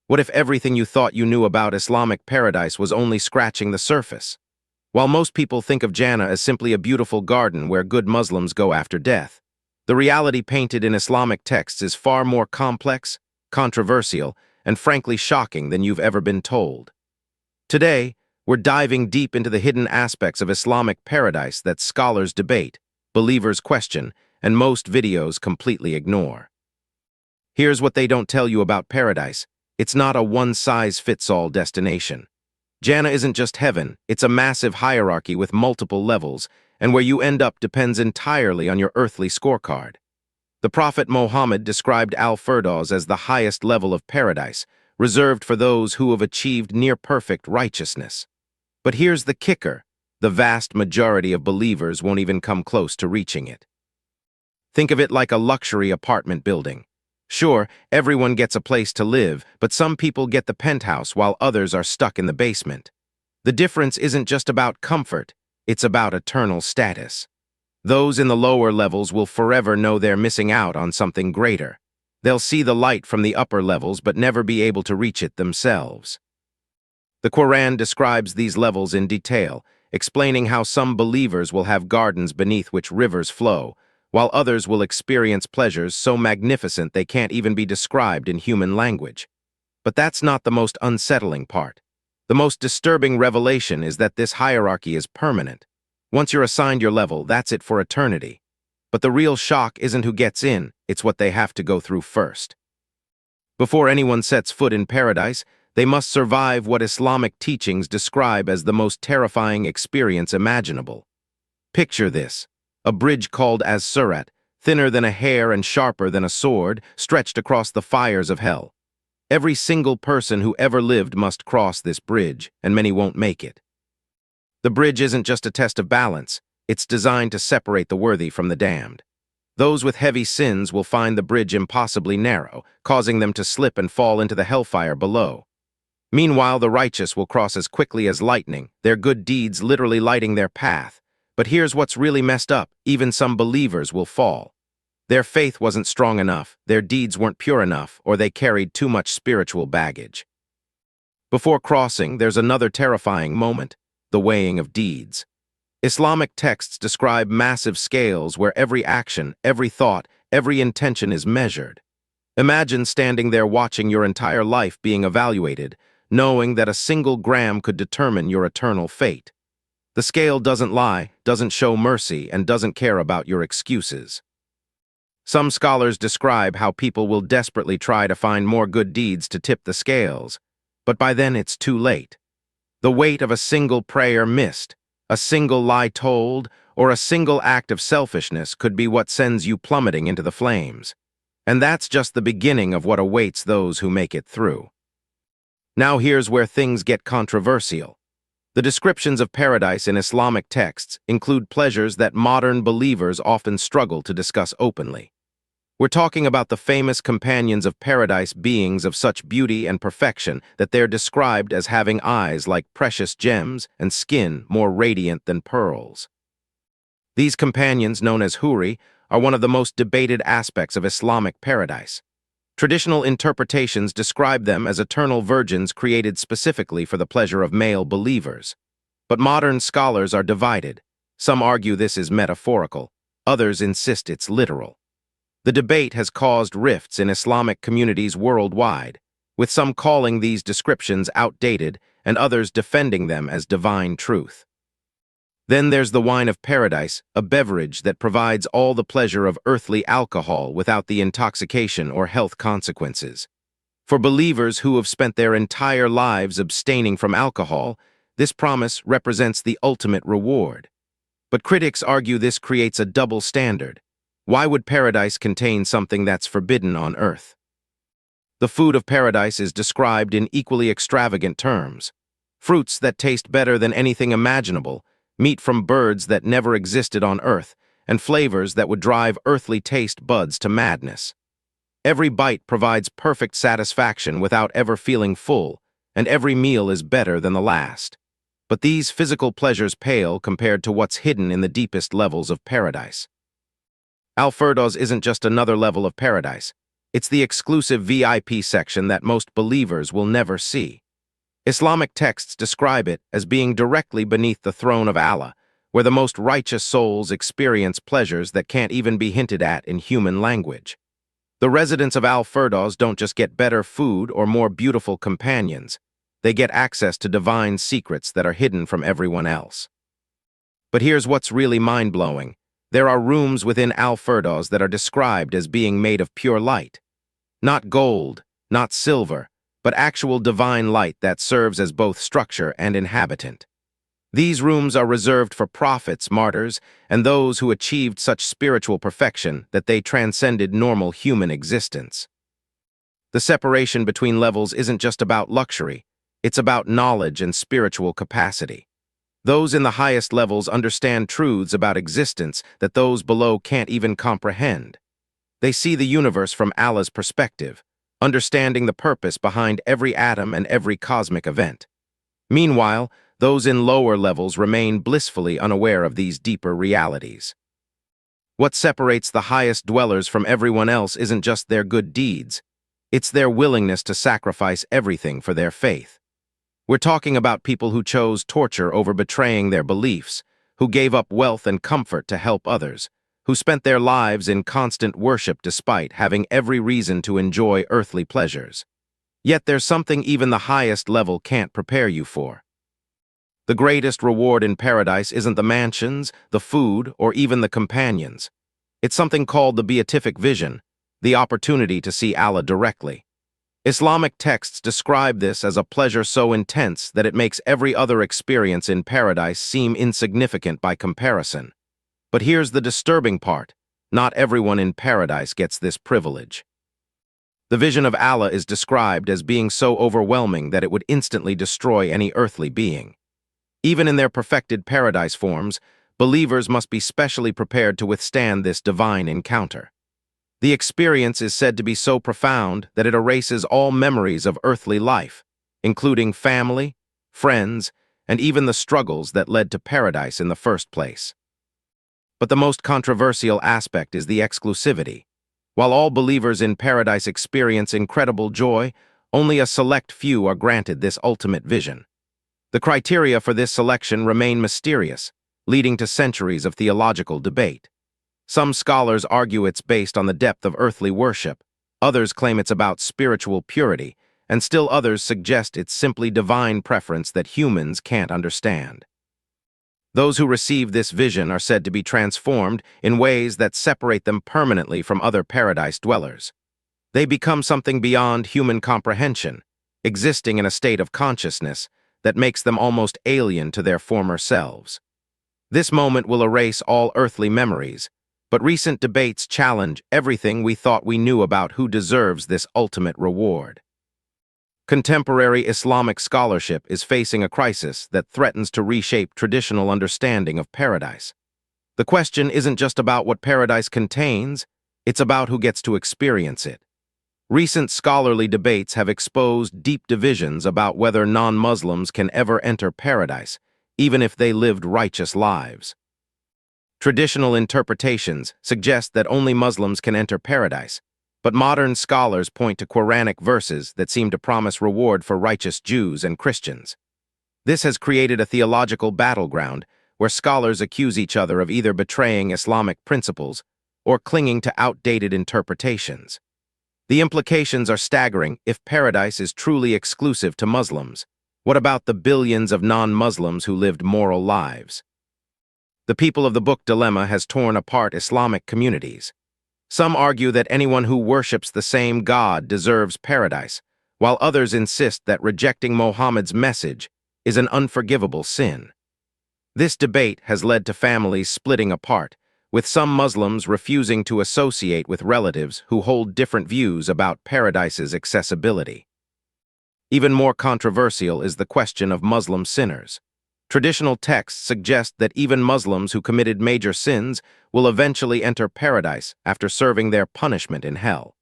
What if everything you thought you knew about Islamic paradise was only scratching the surface? While most people think of Jannah as simply a beautiful garden where good Muslims go after death, the reality painted in Islamic texts is far more complex, controversial, and frankly shocking than you've ever been told. Today, we're diving deep into the hidden aspects of Islamic paradise that scholars debate, believers question, and most videos completely ignore. Here's what they don't tell you about paradise. It's not a one-size-fits-all destination. Jannah isn't just heaven, it's a massive hierarchy with multiple levels, and where you end up depends entirely on your earthly scorecard. The Prophet Muhammad described Al-Firdaus as the highest level of paradise, reserved for those who have achieved near-perfect righteousness. But here's the kicker: the vast majority of believers won't even come close to reaching it. Think of it like a luxury apartment building. Sure, everyone gets a place to live, but some people get the penthouse while others are stuck in the basement. The difference isn't just about comfort, it's about eternal status. Those in the lower levels will forever know they're missing out on something greater. They'll see the light from the upper levels but never be able to reach it themselves. The Quran describes these levels in detail, explaining how some believers will have gardens beneath which rivers flow, while others will experience pleasures so magnificent they can't even be described in human language. But that's not the most unsettling part. The most disturbing revelation is that this hierarchy is permanent. Once you're assigned your level, that's it for eternity. But the real shock isn't who gets in, it's what they have to go through first. Before anyone sets foot in paradise, they must survive what Islamic teachings describe as the most terrifying experience imaginable. Picture this: a bridge called as-Sirat, thinner than a hair and sharper than a sword, stretched across the fires of hell. Every single person who ever lived must cross this bridge, and many won't make it. The bridge isn't just a test of balance, it's designed to separate the worthy from the damned. Those with heavy sins will find the bridge impossibly narrow, causing them to slip and fall into the hellfire below. Meanwhile, the righteous will cross as quickly as lightning, their good deeds literally lighting their path. But here's what's really messed up: even some believers will fall. Their faith wasn't strong enough, their deeds weren't pure enough, or they carried too much spiritual baggage. Before crossing, there's another terrifying moment: the weighing of deeds. Islamic texts describe massive scales where every action, every thought, every intention is measured. Imagine standing there watching your entire life being evaluated, knowing that a single gram could determine your eternal fate. The scale doesn't lie, doesn't show mercy, and doesn't care about your excuses. Some scholars describe how people will desperately try to find more good deeds to tip the scales, but by then it's too late. The weight of a single prayer missed, a single lie told, or a single act of selfishness could be what sends you plummeting into the flames. And that's just the beginning of what awaits those who make it through. Now here's where things get controversial. The descriptions of paradise in Islamic texts include pleasures that modern believers often struggle to discuss openly. We're talking about the famous companions of paradise, beings of such beauty and perfection that they're described as having eyes like precious gems and skin more radiant than pearls. These companions, known as huri, are one of the most debated aspects of Islamic paradise. Traditional interpretations describe them as eternal virgins created specifically for the pleasure of male believers. But modern scholars are divided. Some argue this is metaphorical, others insist it's literal. The debate has caused rifts in Islamic communities worldwide, with some calling these descriptions outdated and others defending them as divine truth. Then there's the wine of paradise, a beverage that provides all the pleasure of earthly alcohol without the intoxication or health consequences. For believers who have spent their entire lives abstaining from alcohol, this promise represents the ultimate reward. But critics argue this creates a double standard. Why would paradise contain something that's forbidden on earth? The food of paradise is described in equally extravagant terms. Fruits that taste better than anything imaginable, meat from birds that never existed on earth, and flavors that would drive earthly taste buds to madness. Every bite provides perfect satisfaction without ever feeling full, and every meal is better than the last. But these physical pleasures pale compared to what's hidden in the deepest levels of paradise. Al-Firdaus isn't just another level of paradise. It's the exclusive VIP section that most believers will never see. Islamic texts describe it as being directly beneath the throne of Allah, where the most righteous souls experience pleasures that can't even be hinted at in human language. The residents of Al-Firdaus don't just get better food or more beautiful companions. They get access to divine secrets that are hidden from everyone else. But here's what's really mind-blowing. There are rooms within Al-Firdaus that are described as being made of pure light. Not gold, not silver, but actual divine light that serves as both structure and inhabitant. These rooms are reserved for prophets, martyrs, and those who achieved such spiritual perfection that they transcended normal human existence. The separation between levels isn't just about luxury, it's about knowledge and spiritual capacity. Those in the highest levels understand truths about existence that those below can't even comprehend. They see the universe from Allah's perspective, understanding the purpose behind every atom and every cosmic event. Meanwhile, those in lower levels remain blissfully unaware of these deeper realities. What separates the highest dwellers from everyone else isn't just their good deeds, it's their willingness to sacrifice everything for their faith. We're talking about people who chose torture over betraying their beliefs, who gave up wealth and comfort to help others, who spent their lives in constant worship despite having every reason to enjoy earthly pleasures. Yet there's something even the highest level can't prepare you for. The greatest reward in paradise isn't the mansions, the food, or even the companions. It's something called the beatific vision, the opportunity to see Allah directly. Islamic texts describe this as a pleasure so intense that it makes every other experience in paradise seem insignificant by comparison. But here's the disturbing part. Not everyone in paradise gets this privilege. The vision of Allah is described as being so overwhelming that it would instantly destroy any earthly being. Even in their perfected paradise forms, believers must be specially prepared to withstand this divine encounter. The experience is said to be so profound that it erases all memories of earthly life, including family, friends, and even the struggles that led to paradise in the first place. But the most controversial aspect is the exclusivity. While all believers in paradise experience incredible joy, only a select few are granted this ultimate vision. The criteria for this selection remain mysterious, leading to centuries of theological debate. Some scholars argue it's based on the depth of earthly worship, others claim it's about spiritual purity, and still others suggest it's simply divine preference that humans can't understand. Those who receive this vision are said to be transformed in ways that separate them permanently from other paradise dwellers. They become something beyond human comprehension, existing in a state of consciousness that makes them almost alien to their former selves. This moment will erase all earthly memories, but recent debates challenge everything we thought we knew about who deserves this ultimate reward. Contemporary Islamic scholarship is facing a crisis that threatens to reshape traditional understanding of paradise. The question isn't just about what paradise contains, it's about who gets to experience it. Recent scholarly debates have exposed deep divisions about whether non-Muslims can ever enter paradise, even if they lived righteous lives. Traditional interpretations suggest that only Muslims can enter paradise, but modern scholars point to Quranic verses that seem to promise reward for righteous Jews and Christians. This has created a theological battleground where scholars accuse each other of either betraying Islamic principles or clinging to outdated interpretations. The implications are staggering. If paradise is truly exclusive to Muslims, what about the billions of non-Muslims who lived moral lives? The People of the Book dilemma has torn apart Islamic communities. Some argue that anyone who worships the same God deserves paradise, while others insist that rejecting Muhammad's message is an unforgivable sin. This debate has led to families splitting apart, with some Muslims refusing to associate with relatives who hold different views about paradise's accessibility. Even more controversial is the question of Muslim sinners. Traditional texts suggest that even Muslims who committed major sins will eventually enter paradise after serving their punishment in hell.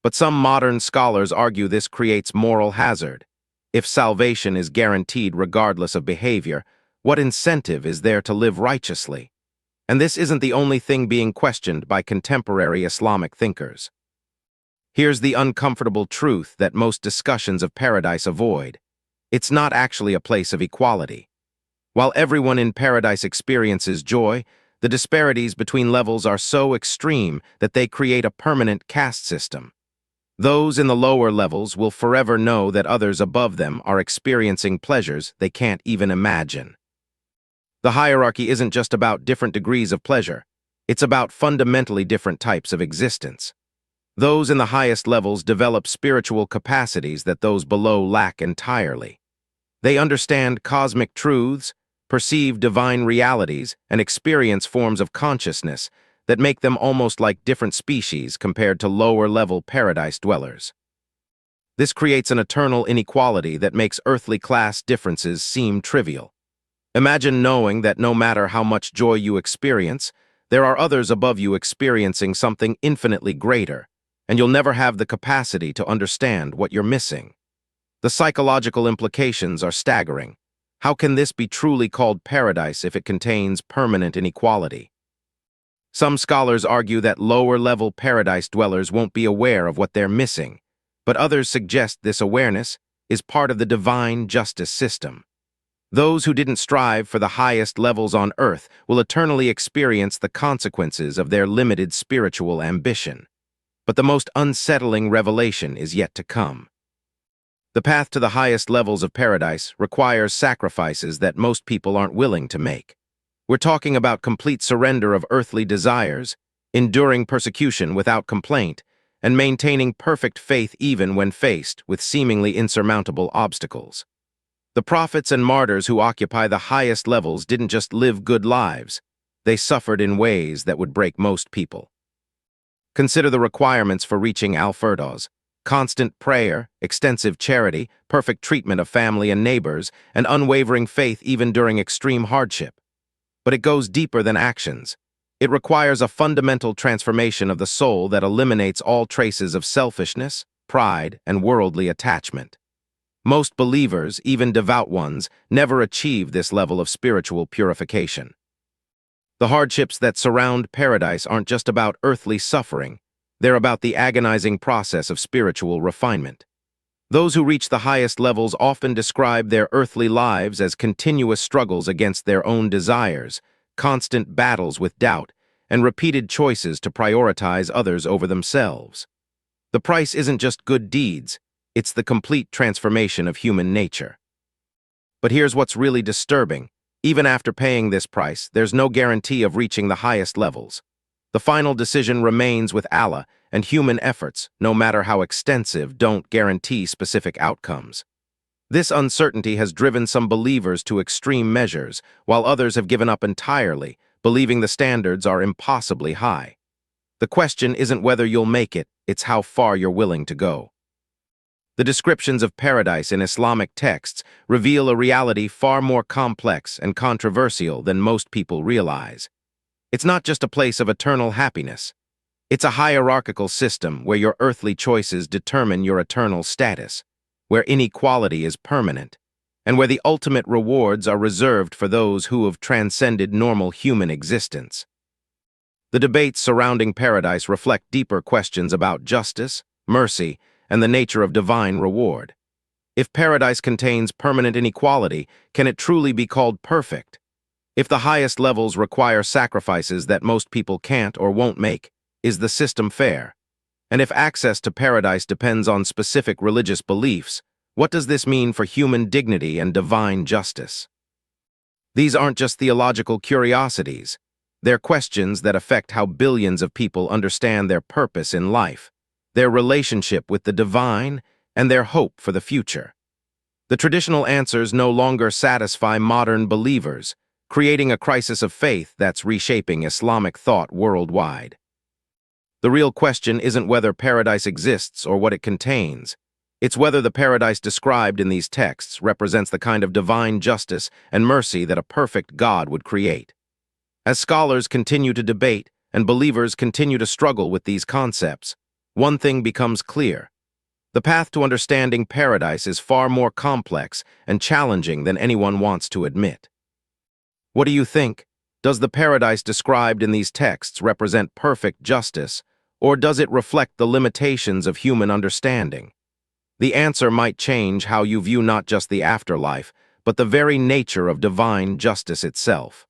But some modern scholars argue this creates moral hazard. If salvation is guaranteed regardless of behavior, what incentive is there to live righteously? And this isn't the only thing being questioned by contemporary Islamic thinkers. Here's the uncomfortable truth that most discussions of paradise avoid. It's not actually a place of equality. While everyone in paradise experiences joy, the disparities between levels are so extreme that they create a permanent caste system. Those in the lower levels will forever know that others above them are experiencing pleasures they can't even imagine. The hierarchy isn't just about different degrees of pleasure. It's about fundamentally different types of existence. Those in the highest levels develop spiritual capacities that those below lack entirely. They understand cosmic truths, perceive divine realities, and experience forms of consciousness that make them almost like different species compared to lower-level paradise dwellers. This creates an eternal inequality that makes earthly class differences seem trivial. Imagine knowing that no matter how much joy you experience, there are others above you experiencing something infinitely greater, and you'll never have the capacity to understand what you're missing. The psychological implications are staggering. How can this be truly called paradise if it contains permanent inequality? Some scholars argue that lower-level paradise dwellers won't be aware of what they're missing, but others suggest this awareness is part of the divine justice system. Those who didn't strive for the highest levels on earth will eternally experience the consequences of their limited spiritual ambition. But the most unsettling revelation is yet to come. The path to the highest levels of paradise requires sacrifices that most people aren't willing to make. We're talking about complete surrender of earthly desires, enduring persecution without complaint, and maintaining perfect faith even when faced with seemingly insurmountable obstacles. The prophets and martyrs who occupy the highest levels didn't just live good lives, they suffered in ways that would break most people. Consider the requirements for reaching Al-Firdaus: constant prayer, extensive charity, perfect treatment of family and neighbors, and unwavering faith even during extreme hardship. But it goes deeper than actions. It requires a fundamental transformation of the soul that eliminates all traces of selfishness, pride, and worldly attachment. Most believers, even devout ones, never achieve this level of spiritual purification. The hardships that surround paradise aren't just about earthly suffering. They're about the agonizing process of spiritual refinement. Those who reach the highest levels often describe their earthly lives as continuous struggles against their own desires, constant battles with doubt, and repeated choices to prioritize others over themselves. The price isn't just good deeds, it's the complete transformation of human nature. But here's what's really disturbing. Even after paying this price, there's no guarantee of reaching the highest levels. The final decision remains with Allah, and human efforts, no matter how extensive, don't guarantee specific outcomes. This uncertainty has driven some believers to extreme measures, while others have given up entirely, believing the standards are impossibly high. The question isn't whether you'll make it, it's how far you're willing to go. The descriptions of paradise in Islamic texts reveal a reality far more complex and controversial than most people realize. It's not just a place of eternal happiness. It's a hierarchical system where your earthly choices determine your eternal status, where inequality is permanent, and where the ultimate rewards are reserved for those who have transcended normal human existence. The debates surrounding paradise reflect deeper questions about justice, mercy, and the nature of divine reward. If paradise contains permanent inequality, can it truly be called perfect? If the highest levels require sacrifices that most people can't or won't make, is the system fair? And if access to paradise depends on specific religious beliefs, what does this mean for human dignity and divine justice? These aren't just theological curiosities. They're questions that affect how billions of people understand their purpose in life, their relationship with the divine, and their hope for the future. The traditional answers no longer satisfy modern believers, creating a crisis of faith that's reshaping Islamic thought worldwide. The real question isn't whether paradise exists or what it contains. It's whether the paradise described in these texts represents the kind of divine justice and mercy that a perfect God would create. As scholars continue to debate and believers continue to struggle with these concepts, one thing becomes clear. The path to understanding paradise is far more complex and challenging than anyone wants to admit. What do you think? Does the paradise described in these texts represent perfect justice, Or does it reflect the limitations of human understanding? The answer might change how you view not just the afterlife, but the very nature of divine justice itself.